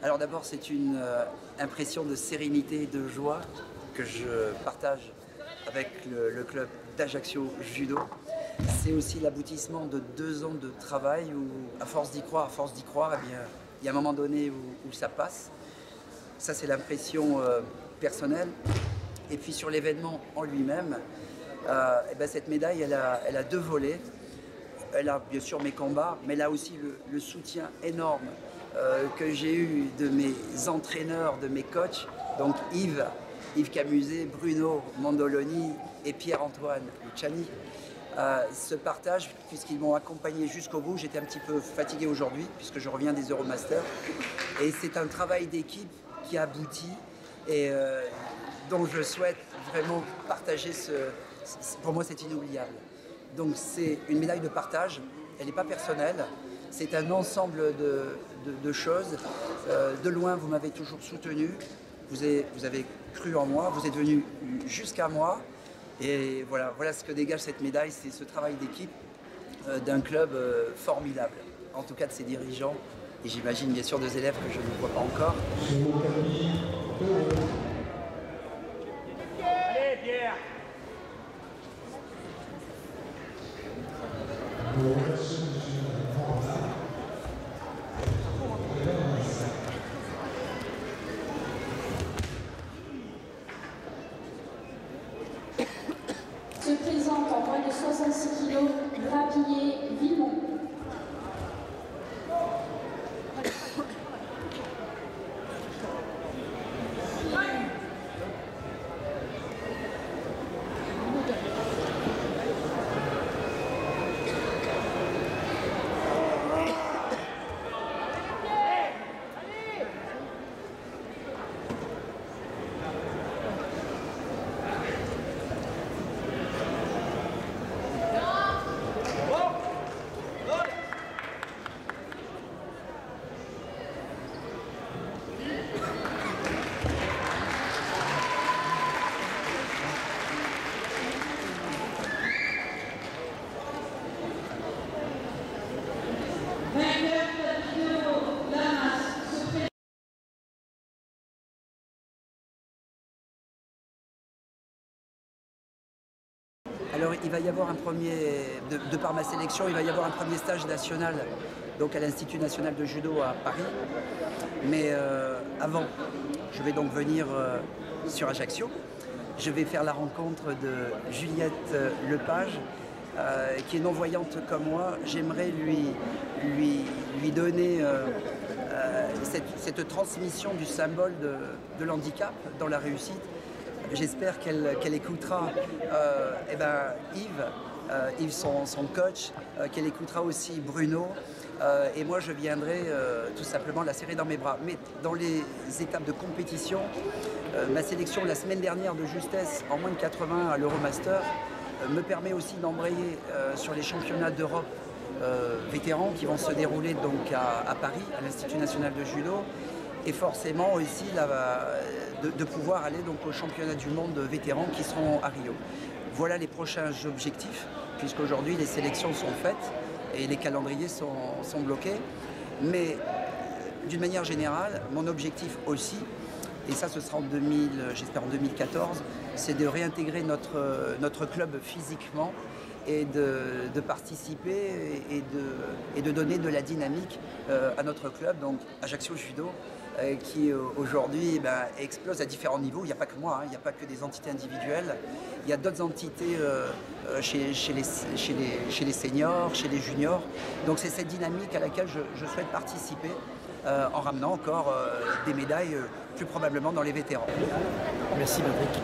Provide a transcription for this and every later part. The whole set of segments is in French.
Alors d'abord, c'est une impression de sérénité et de joie que je partage avec le club d'Ajaccio Judo. C'est aussi l'aboutissement de 2 ans de travail où, à force d'y croire, eh bien, il y a un moment donné où ça passe. Ça, c'est l'impression personnelle. Et puis sur l'événement en lui-même, eh ben, cette médaille, elle a 2 volets. Elle a bien sûr mes combats, mais elle a aussi le soutien énorme que j'ai eu de mes entraîneurs, de mes coachs, donc Yves Camuset, Bruno Mondoloni et Pierre-Antoine Luciani. Ce partage, puisqu'ils m'ont accompagné jusqu'au bout, j'étais un petit peu fatigué aujourd'hui, puisque je reviens des Euromasters. Et c'est un travail d'équipe qui aboutit et dont je souhaite vraiment partager pour moi, c'est inoubliable. Donc c'est une médaille de partage, elle n'est pas personnelle, c'est un ensemble de choses. De loin, vous m'avez toujours soutenu, vous avez cru en moi, vous êtes venu jusqu'à moi. Et voilà ce que dégage cette médaille, c'est ce travail d'équipe d'un club formidable, en tout cas de ses dirigeants, et j'imagine bien sûr des élèves que je ne vois pas encore. Allez Pierre! Se présente en moins de 66 kg, Rapillier Villemont. Alors il va y avoir un premier, de par ma sélection, il va y avoir un premier stage national, donc à l'Institut National de Judo à Paris. Mais avant, je vais donc venir sur Ajaccio. Je vais faire la rencontre de Juliette Lepage, qui est non-voyante comme moi. J'aimerais lui donner cette transmission du symbole de l'handicap dans la réussite. J'espère qu'elle écoutera Yves, son coach, qu'elle écoutera aussi Bruno. Et moi, je viendrai tout simplement la serrer dans mes bras. Mais dans les étapes de compétition, ma sélection la semaine dernière de justesse en moins de 80 à l'Euromaster me permet aussi d'embrayer sur les championnats d'Europe vétérans qui vont se dérouler donc à Paris, à l'Institut National de Judo. Et forcément aussi de pouvoir aller donc aux championnats du monde vétérans qui seront à Rio. Voilà les prochains objectifs, puisqu'aujourd'hui les sélections sont faites et les calendriers sont bloqués. Mais d'une manière générale, mon objectif aussi, et ça ce sera j'espère en 2014, c'est de réintégrer notre club physiquement et de participer et de donner de la dynamique à notre club, donc Ajaccio Judo, qui aujourd'hui explose à différents niveaux. Il n'y a pas que moi, il n'y a pas que des entités individuelles. Il y a d'autres entités chez les seniors, chez les juniors. Donc c'est cette dynamique à laquelle je souhaite participer en ramenant encore des médailles, plus probablement dans les vétérans. Merci Patrick.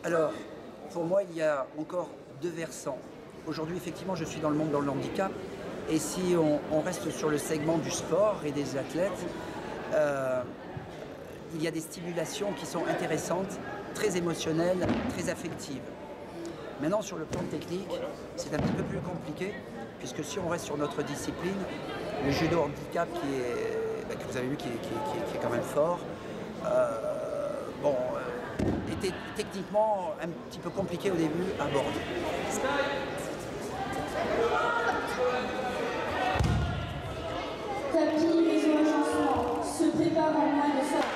Alors, pour moi, il y a encore deux versants. Aujourd'hui, effectivement, je suis dans le monde dans le handicap. Et si on reste sur le segment du sport et des athlètes, il y a des stimulations qui sont intéressantes, très émotionnelles, très affectives. Maintenant, sur le plan technique, c'est un petit peu plus compliqué, puisque si on reste sur notre discipline, le judo handicap que vous avez vu qui est quand même fort, était techniquement un petit peu compliqué au début à aborder. Tapis, maison agencement, se prépare en moins de ça.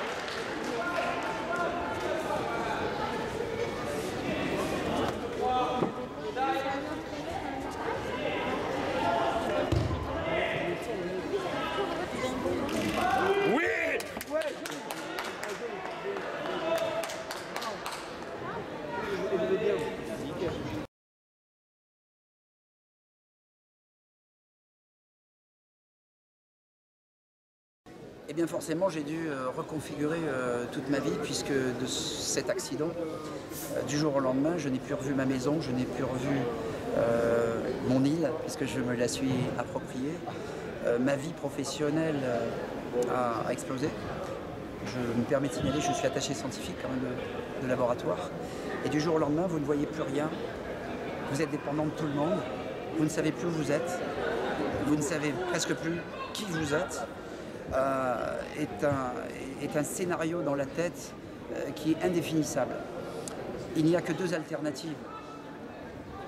Eh bien forcément j'ai dû reconfigurer toute ma vie puisque de cet accident, du jour au lendemain, je n'ai plus revu ma maison, je n'ai plus revu mon île puisque je me la suis appropriée. Ma vie professionnelle a explosé. Je me permets de signaler, je suis attaché scientifique quand même de laboratoire. Et du jour au lendemain, vous ne voyez plus rien. Vous êtes dépendant de tout le monde. Vous ne savez plus où vous êtes. Vous ne savez presque plus qui vous êtes. Est un scénario dans la tête qui est indéfinissable. Il n'y a que deux alternatives.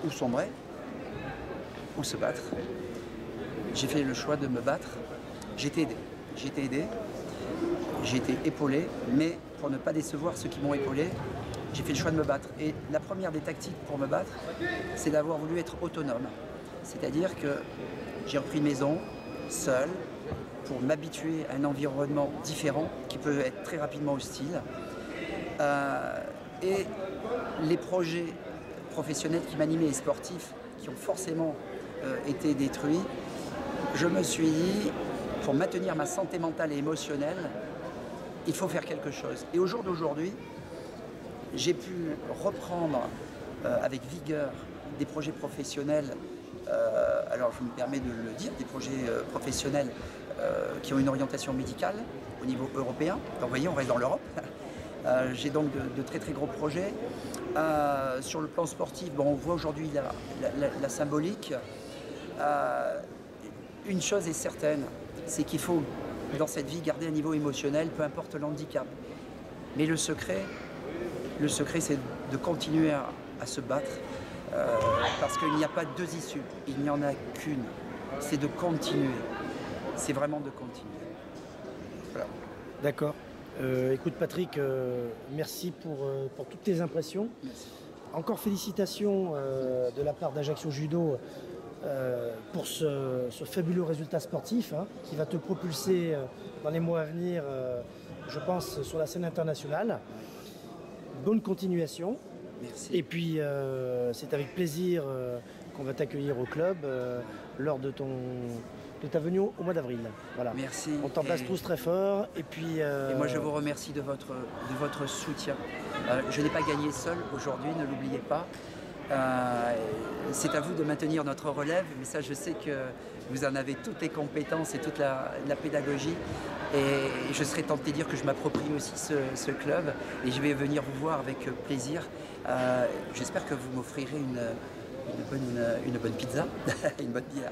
Ou sombrer, ou se battre. J'ai fait le choix de me battre. J'ai été aidé. J'ai été épaulé, mais pour ne pas décevoir ceux qui m'ont épaulé, j'ai fait le choix de me battre. Et la première des tactiques pour me battre, c'est d'avoir voulu être autonome. C'est-à-dire que j'ai repris maison, seul, pour m'habituer à un environnement différent qui peut être très rapidement hostile. Et les projets professionnels qui m'animaient et sportifs qui ont forcément été détruits, je me suis dit, pour maintenir ma santé mentale et émotionnelle, il faut faire quelque chose. Et au jour d'aujourd'hui, j'ai pu reprendre avec vigueur des projets professionnels. Alors je me permets de le dire, des projets professionnels qui ont une orientation médicale au niveau européen. Donc vous voyez, on reste dans l'Europe. J'ai donc de très très gros projets. Sur le plan sportif, bon, on voit aujourd'hui la symbolique. Une chose est certaine, c'est qu'il faut dans cette vie garder un niveau émotionnel, peu importe le handicap. Mais le secret c'est de continuer à se battre. Parce qu'il n'y a pas deux issues, il n'y en a qu'une, c'est de continuer, c'est vraiment de continuer. Voilà. D'accord. Écoute Patrick, merci pour toutes tes impressions. Merci. Encore félicitations de la part d'Ajaccio Judo pour ce fabuleux résultat sportif qui va te propulser dans les mois à venir, je pense, sur la scène internationale. Bonne continuation. Merci. Et puis c'est avec plaisir qu'on va t'accueillir au club lors de ta venue au mois d'avril. Voilà. Merci. On t'embrasse tous très fort. Et puis. Et moi je vous remercie de votre soutien. Je n'ai pas gagné seul aujourd'hui, ne l'oubliez pas. C'est à vous de maintenir notre relève, mais ça je sais que vous en avez toutes les compétences et toute la pédagogie. Et je serais tenté de dire que je m'approprie aussi ce club et je vais venir vous voir avec plaisir. J'espère que vous m'offrirez une bonne pizza, une bonne bière.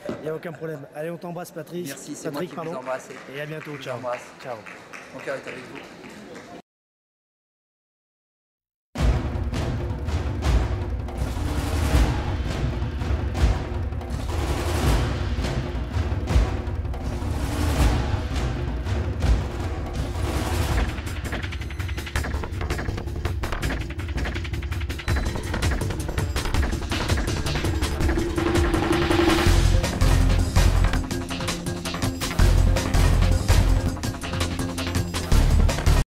Il n'y a aucun problème. Allez, on t'embrasse Patrick. Merci, c'est Patrick, moi qui vous embrasse. Et à bientôt. Je Ciao. vous embrasse. Ciao. Mon cœur est avec vous.